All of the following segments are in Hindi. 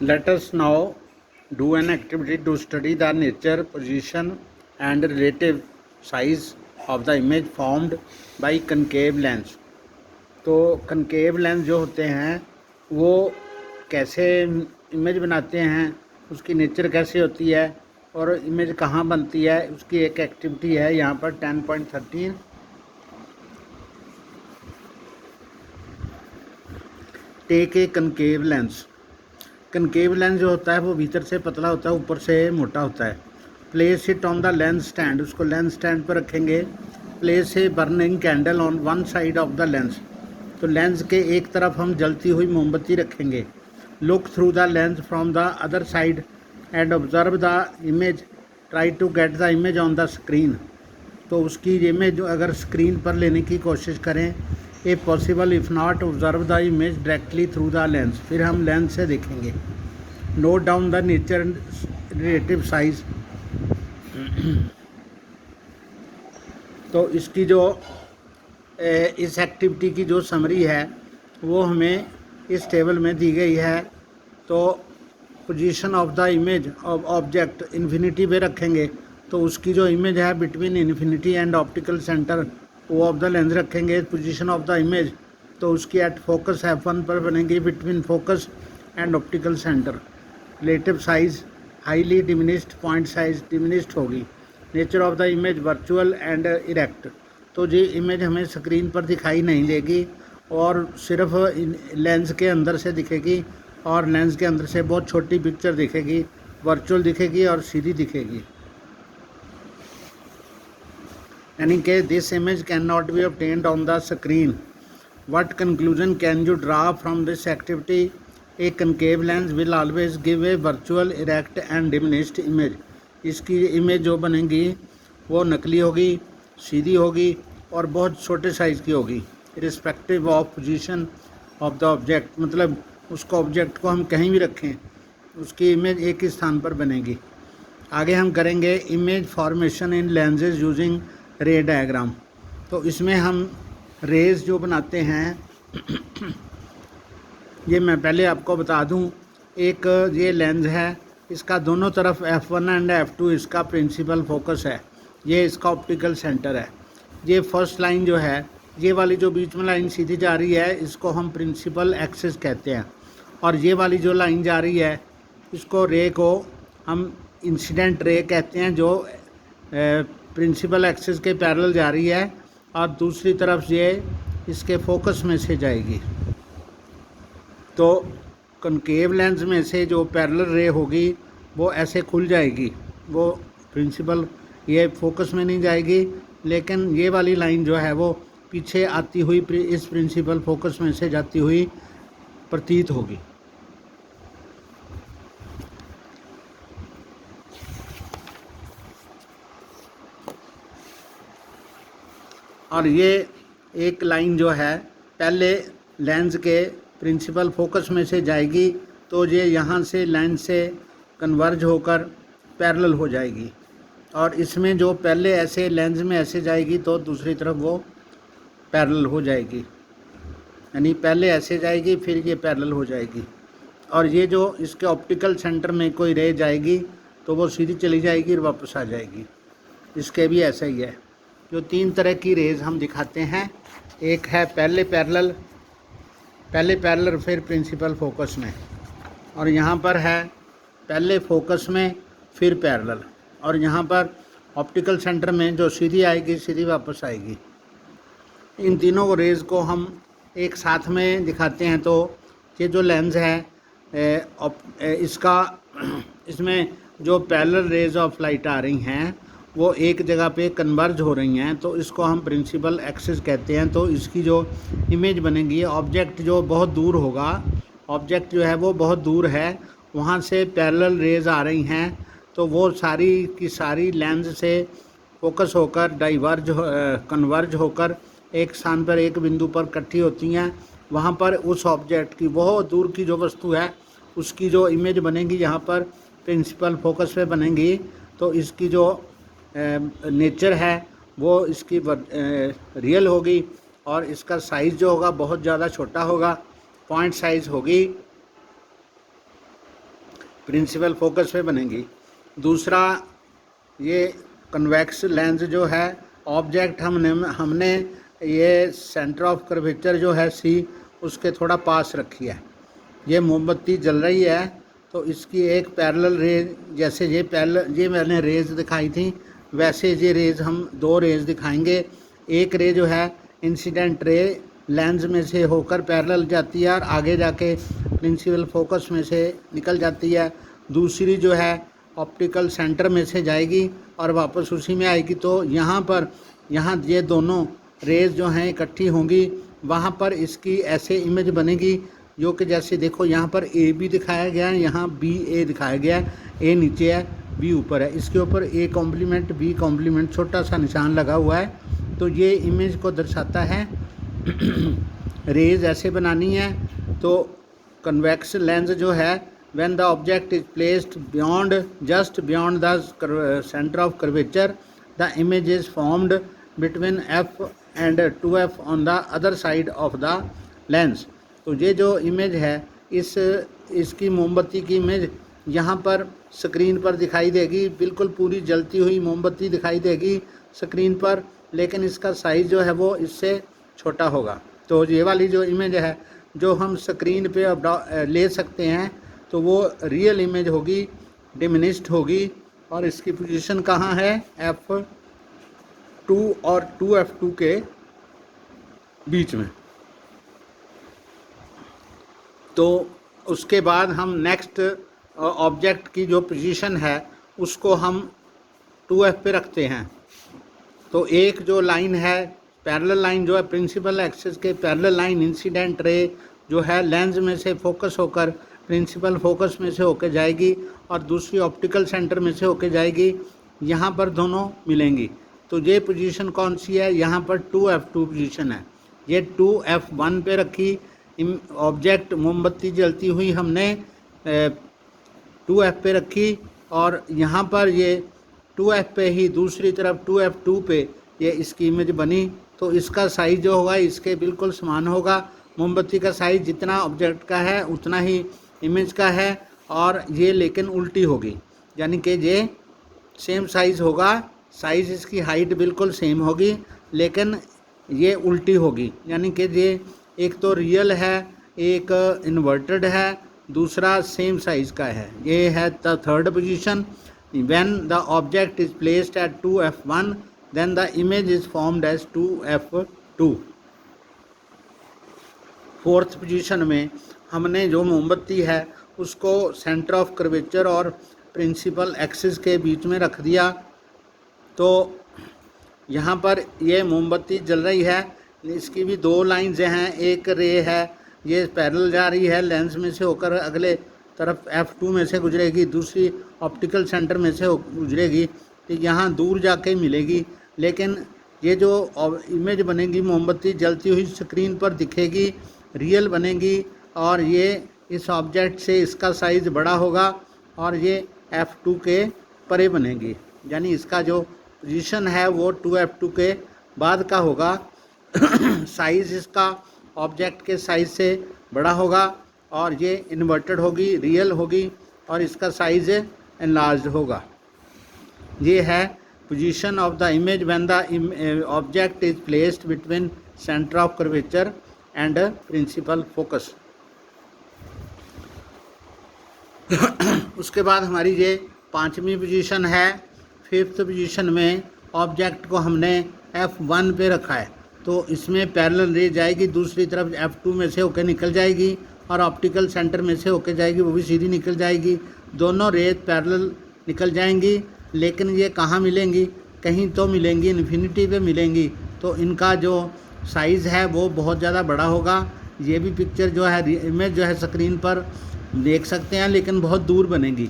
Let us now do an activity to study the nature, position and relative size of the image formed by concave lens. तो कनकेव लेंस जो होते हैं वो कैसे इमेज बनाते हैं, उसकी नेचर कैसे होती है और इमेज कहाँ बनती है, उसकी एक एक्टिविटी है यहाँ पर 10.13। Take a concave lens. Concave lens जो होता है वो भीतर से पतला होता है, ऊपर से मोटा होता है। Place it on the lens stand, उसको लेंस स्टैंड पर रखेंगे। Place a burning candle on one side of the lens, तो लेंस के एक तरफ हम जलती हुई मोमबत्ती रखेंगे। Look through the lens from the other side and observe the image, try to get the image on the screen, तो उसकी इमेज अगर स्क्रीन पर लेने की कोशिश करें। A possible if not observe the image directly through the lens, फिर हम लेंस से देखेंगे। Note down the nature relative size, तो इसकी जो इस एक्टिविटी की जो समरी है वो हमें इस टेबल में दी गई है। तो position of the image of object infinity पे रखेंगे, तो उसकी जो इमेज है between infinity and optical centre वो ऑफ द लेंस रखेंगे। पोजीशन ऑफ द इमेज तो उसकी एट फोकस F1 पर बनेगी between focus and optical centre. Relative size highly diminished, point size diminished होगी। Nature of the image virtual and erect, तो ये इमेज हमें स्क्रीन पर दिखाई नहीं देगी और सिर्फ लेंस के अंदर से दिखेगी, और लेंस के अंदर से बहुत छोटी पिक्चर दिखेगी, वर्चुअल दिखेगी और सीधी दिखेगी। यानी कि this image can not be obtained on the screen. What conclusion can you draw from this activity? A concave lens will always give a virtual, erect and diminished image. इसकी इमेज जो बनेगी वो नकली होगी, सीधी होगी और बहुत छोटे साइज़ की होगी, respective of position of the object. मतलब उसको ऑब्जेक्ट को हम कहीं भी रखें उसकी इमेज एक ही स्थान पर बनेगी। आगे हम करेंगे इमेज फॉर्मेशन इन लेंसेज यूजिंग रे डायग्राम। तो इसमें हम रेज जो बनाते हैं ये मैं पहले आपको बता दूं। एक ये लेंस है, इसका दोनों तरफ F1 एंड F2 इसका प्रिंसिपल फोकस है, ये इसका ऑप्टिकल सेंटर है। ये फर्स्ट लाइन जो है, ये वाली जो बीच में लाइन सीधी जा रही है इसको हम प्रिंसिपल एक्सिस कहते हैं, और ये वाली जो लाइन जा रही है इसको रे को हम इंसिडेंट रे कहते हैं, जो प्रिंसिपल एक्सिस के पैरेलल जा रही है और दूसरी तरफ ये इसके फोकस में से जाएगी। तो कनकेव लेंस में से जो पैरेलल रे होगी वो ऐसे खुल जाएगी, वो प्रिंसिपल ये फोकस में नहीं जाएगी, लेकिन ये वाली लाइन जो है वो पीछे आती हुई इस प्रिंसिपल फोकस में से जाती हुई प्रतीत होगी। और ये एक लाइन जो है पहले लेंस के प्रिंसिपल फोकस में से जाएगी, तो ये यहाँ से लेंस से कन्वर्ज होकर पैरेलल हो जाएगी, और इसमें जो पहले ऐसे लेंस में ऐसे जाएगी तो दूसरी तरफ वो पैरेलल हो जाएगी। यानी पहले ऐसे जाएगी फिर ये पैरेलल हो जाएगी, और ये जो इसके ऑप्टिकल सेंटर में कोई रे जाएगी तो वो सीधी चली जाएगी और वापस आ जाएगी। इसके भी ऐसा ही है। जो तीन तरह की रेज हम दिखाते हैं, एक है पहले पैरेलल फिर प्रिंसिपल फोकस में, और यहाँ पर है पहले फोकस में फिर पैरेलल, और यहाँ पर ऑप्टिकल सेंटर में जो सीधी आएगी सीधी वापस आएगी। इन तीनों रेज़ को हम एक साथ में दिखाते हैं। तो ये जो लेंस है इसमें जो पैरेलल रेज ऑफ लाइट आ रही हैं वो एक जगह पे कन्वर्ज हो रही हैं, तो इसको हम प्रिंसिपल एक्सिस कहते हैं। तो इसकी जो इमेज बनेगी, ऑब्जेक्ट जो बहुत दूर होगा, ऑब्जेक्ट जो है वो बहुत दूर है, वहाँ से पैरेलल रेज आ रही हैं, तो वो सारी की सारी लेंस से फोकस होकर कन्वर्ज होकर एक स्थान पर एक बिंदु पर इकट्ठी होती हैं। वहाँ पर उस ऑब्जेक्ट की बहुत दूर की जो वस्तु है उसकी जो इमेज बनेगी यहाँ पर प्रिंसिपल फोकस पे बनेगी। तो इसकी जो नेचर है वो इसकी रियल होगी, और इसका साइज़ जो होगा बहुत ज़्यादा छोटा होगा, पॉइंट साइज़ होगी। प्रिंसिपल फोकस पे बनेगी। दूसरा, ये कन्वेक्स लेंस जो है ऑब्जेक्ट हमने ये सेंटर ऑफ कर्वेचर जो है सी उसके थोड़ा पास रखी है। ये मोमबत्ती जल रही है तो इसकी एक पैरेलल रेज, जैसे ये मैंने रेज दिखाई थी वैसे ये रेज हम दो रेज दिखाएंगे। एक रे जो है इंसिडेंट रे लेंस में से होकर पैरेलल जाती है और आगे जाके प्रिंसिपल फोकस में से निकल जाती है। दूसरी जो है ऑप्टिकल सेंटर में से जाएगी और वापस उसी में आएगी। तो यहाँ ये दोनों रेज जो हैं इकट्ठी होंगी, वहाँ पर इसकी ऐसे इमेज बनेगी जो कि जैसे देखो यहाँ पर ए बी दिखाया गया है, यहाँ बी ए दिखाया गया है, ए नीचे है बी ऊपर है, इसके ऊपर ए कॉम्प्लीमेंट बी कॉम्प्लीमेंट छोटा सा निशान लगा हुआ है। तो ये इमेज को दर्शाता है। रेज ऐसे बनानी है तो कन्वेक्स लेंस जो है when the object is placed just beyond the center of curvature, the image is formed between f and 2f on the other side of the lens। तो ये जो इमेज है इसकी मोमबत्ती की इमेज यहाँ पर स्क्रीन पर दिखाई देगी, बिल्कुल पूरी जलती हुई मोमबत्ती दिखाई देगी स्क्रीन पर, लेकिन इसका साइज़ जो है वो इससे छोटा होगा। तो ये वाली जो इमेज है जो हम स्क्रीन पे ले सकते हैं तो वो रियल इमेज होगी, डिमिनिश्ड होगी। और इसकी पोजीशन कहाँ है? F2 और 2F2 के बीच में। तो उसके बाद हम नेक्स्ट ऑब्जेक्ट की जो पोजीशन है उसको हम 2F पे रखते हैं। तो एक जो लाइन है पैरेलल लाइन जो है प्रिंसिपल एक्सिस के पैरेलल लाइन इंसिडेंट रे जो है लेंस में से फोकस होकर प्रिंसिपल फोकस में से होकर जाएगी और दूसरी ऑप्टिकल सेंटर में से होकर जाएगी, यहाँ पर दोनों मिलेंगी। तो ये पोजीशन कौन सी है? यहाँ पर 2F2 पोजीशन है। ये 2F1 पे रखी ऑब्जेक्ट मोमबत्ती जलती हुई हमने 2F पे रखी और यहाँ पर ये 2F पे ही दूसरी तरफ 2F2 पे ये इसकी इमेज बनी। तो इसका साइज़ जो होगा इसके बिल्कुल समान होगा। मोमबत्ती का साइज़ जितना ऑब्जेक्ट का है उतना ही इमेज का है और ये लेकिन उल्टी होगी, यानी कि ये सेम साइज़ होगा, साइज़ इसकी हाइट बिल्कुल सेम होगी लेकिन ये उल्टी होगी, यानी कि ये एक तो रियल है एक इन्वर्टेड है दूसरा सेम साइज़ का है। ये है the third position. When the object is placed at 2F1 then the image is formed as 2F2। Fourth position में हमने जो मोमबत्ती है उसको सेंटर ऑफ कर्वेचर और प्रिंसिपल एक्सिस के बीच में रख दिया। तो यहाँ पर ये मोमबत्ती जल रही है, इसकी भी दो लाइंस हैं, एक रे है ये पैरेलल जा रही है लेंस में से होकर अगले तरफ F2 में से गुजरेगी, दूसरी ऑप्टिकल सेंटर में से गुजरेगी तो यहाँ दूर जाके मिलेगी। लेकिन ये जो इमेज बनेगी मोमबत्ती जलती हुई स्क्रीन पर दिखेगी, रियल बनेगी और ये इस ऑब्जेक्ट से इसका साइज़ बड़ा होगा और ये F2 के परे बनेगी, यानी इसका जो पोजीशन है वो 2F2 के बाद का होगा। साइज़ इसका ऑब्जेक्ट के साइज़ से बड़ा होगा और ये इन्वर्टेड होगी, रियल होगी और इसका साइज़ एनलार्ज्ड होगा। ये है position of the image when the object is placed between centre of curvature and principal focus. उसके बाद हमारी ये पांचवी पोजीशन है। फिफ्थ पोजीशन में ऑब्जेक्ट को हमने F1 पे रखा है तो इसमें पैरेलल रे जाएगी, दूसरी तरफ F2 में से होकर निकल जाएगी और ऑप्टिकल सेंटर में से होकर जाएगी, वो भी सीधी निकल जाएगी। दोनों रे पैरेलल निकल जाएंगी लेकिन ये कहाँ मिलेंगी? कहीं तो मिलेंगी इन्फिनिटी पे मिलेंगी। तो इनका जो साइज़ है वो बहुत ज़्यादा बड़ा होगा। ये भी पिक्चर जो है इमेज जो है स्क्रीन पर देख सकते हैं लेकिन बहुत दूर बनेगी,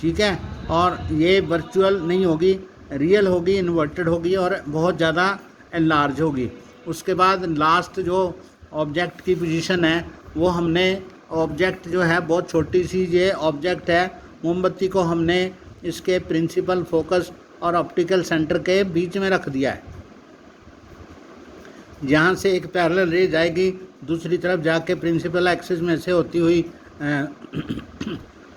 ठीक है। और ये वर्चुअल नहीं होगी, रियल होगी, इन्वर्टेड होगी और बहुत ज़्यादा एनलार्ज होगी। उसके बाद लास्ट जो ऑब्जेक्ट की पोजीशन है वो हमने ऑब्जेक्ट जो है बहुत छोटी सी ये ऑब्जेक्ट है, मोमबत्ती को हमने इसके प्रिंसिपल फोकस और ऑप्टिकल सेंटर के बीच में रख दिया है। जहाँ से एक पैरेलल रे जाएगी दूसरी तरफ जाके प्रिंसिपल एक्सिस में से होती हुई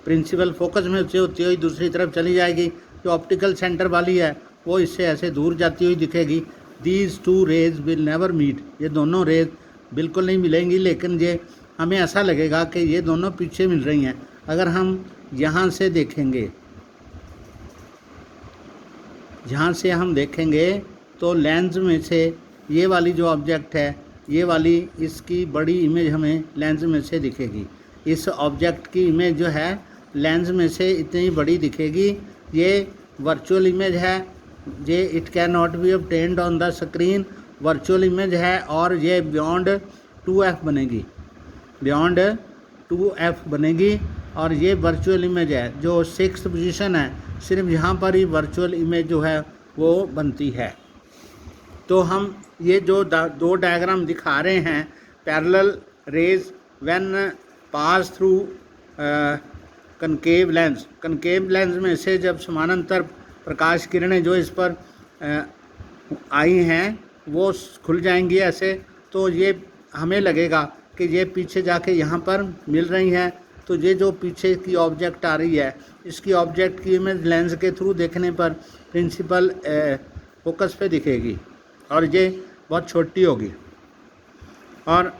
प्रिंसिपल फोकस में से होती हुई दूसरी तरफ चली जाएगी। जो ऑप्टिकल सेंटर वाली है वो इससे ऐसे दूर जाती हुई दिखेगी। These two rays will never meet, ये दोनों रेज बिल्कुल नहीं मिलेंगी, लेकिन ये हमें ऐसा लगेगा कि ये दोनों पीछे मिल रही हैं। अगर हम यहाँ से देखेंगे, यहाँ से हम देखेंगे तो लेंस में से ये वाली जो ऑब्जेक्ट है, ये वाली इसकी बड़ी इमेज हमें लेंस में से दिखेगी। इस ऑब्जेक्ट की इमेज जो है लेंस में से इतनी बड़ी दिखेगी। ये वर्चुअल इमेज है, ये it can not be obtained on the screen, virtual image है और ये बियॉन्ड 2f बनेगी, बियॉन्ड 2f बनेगी। और ये वर्चुअल इमेज है जो 6th पोजीशन है, सिर्फ यहाँ पर ही वर्चुअल इमेज जो है वो बनती है। तो हम ये जो दो डायग्राम दिखा रहे हैं, parallel raise when pass through concave lens, concave lens में से जब समानांतर प्रकाश किरणें जो इस पर आई हैं वो खुल जाएंगी ऐसे, तो ये हमें लगेगा कि ये पीछे जाके यहाँ पर मिल रही हैं। तो ये जो पीछे की ऑब्जेक्ट आ रही है, इसकी ऑब्जेक्ट की इमेज लेंस के थ्रू देखने पर प्रिंसिपल फोकस पे दिखेगी और ये बहुत छोटी होगी। और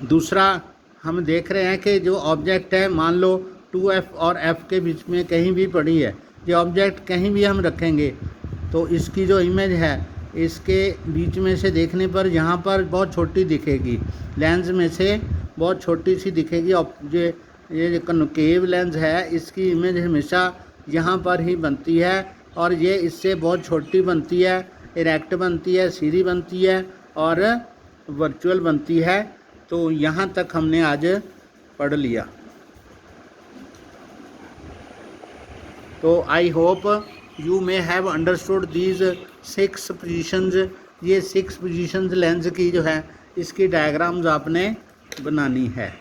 दूसरा हम देख रहे हैं कि जो ऑब्जेक्ट है, मान लो 2f और f के बीच में कहीं भी पड़ी है, ये ऑब्जेक्ट कहीं भी हम रखेंगे तो इसकी जो इमेज है इसके बीच में से देखने पर यहाँ पर बहुत छोटी दिखेगी, लेंस में से बहुत छोटी सी दिखेगी। ये जो कनकेव लेंस है इसकी इमेज हमेशा यहाँ पर ही बनती है और ये इससे बहुत छोटी बनती है, इरेक्ट बनती है, सीधी बनती है और वर्चुअल बनती है। तो यहाँ तक हमने आज पढ़ लिया। तो I hope you may have understood these 6 positions. ये 6 पोजीशंस लेंस की जो है इसकी डायग्राम्स आपने बनानी है।